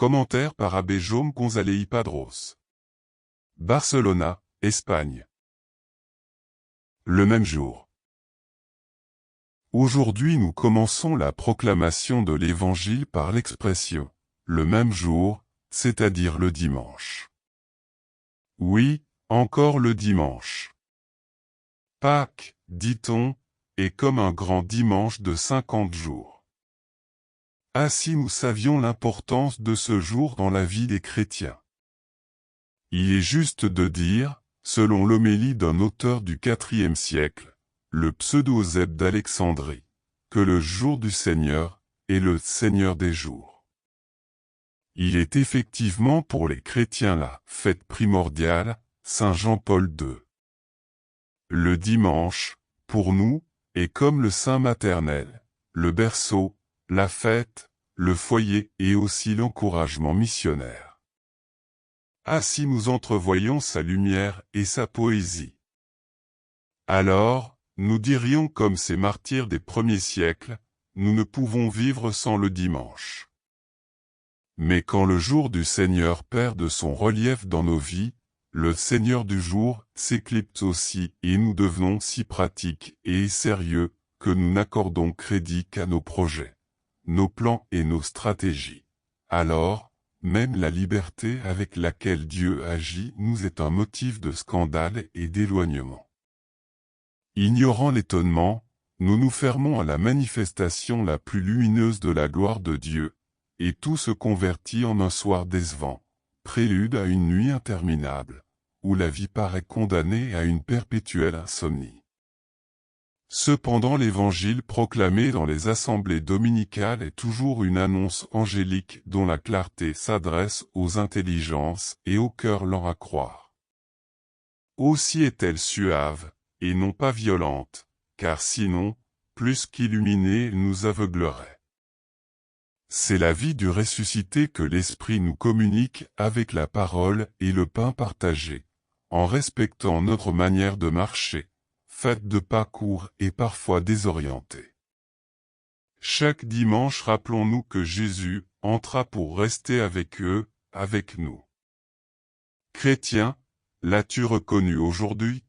Commentaire par Abbé Jaume González y Padros. Barcelona, Espagne. Le même jour. Aujourd'hui nous commençons la proclamation de l'Évangile par l'expression « le même jour », c'est-à-dire le dimanche. Oui, encore le dimanche. Pâques, dit-on, est comme un grand dimanche de 50 jours. Ah si nous savions l'importance de ce jour dans la vie des chrétiens. Il est juste de dire, selon l'homélie d'un auteur du IVe siècle, le pseudo-Eusèbe d'Alexandrie, que le jour du Seigneur est le Seigneur des jours. Il est effectivement pour les chrétiens la fête primordiale, Saint Jean-Paul II. Le dimanche, pour nous, est comme le sein maternel, le berceau, la fête, le foyer et aussi l'encouragement missionnaire. Ah si nous entrevoyons sa lumière et sa poésie. Alors, nous dirions comme ces martyrs des premiers siècles, nous ne pouvons vivre sans le dimanche. Mais quand le jour du Seigneur perd de son relief dans nos vies, le Seigneur du jour s'éclipse aussi et nous devenons si pratiques et sérieux que nous n'accordons crédit qu'à nos projets, nos plans et nos stratégies. Alors, même la liberté avec laquelle Dieu agit nous est un motif de scandale et d'éloignement. Ignorant l'étonnement, nous nous fermons à la manifestation la plus lumineuse de la gloire de Dieu, et tout se convertit en un soir décevant, prélude à une nuit interminable, où la vie paraît condamnée à une perpétuelle insomnie. Cependant l'Évangile proclamé dans les assemblées dominicales est toujours une annonce angélique dont la clarté s'adresse aux intelligences et au cœur lent à croire. Aussi est-elle suave, et non pas violente, car sinon, plus qu'illuminée elle nous aveuglerait. C'est la vie du ressuscité que l'Esprit nous communique avec la parole et le pain partagé, en respectant notre manière de marcher, faite de pas courts et parfois désorientés. Chaque dimanche rappelons-nous que Jésus entra pour rester avec eux, avec nous. Chrétien, l'as-tu reconnu aujourd'hui?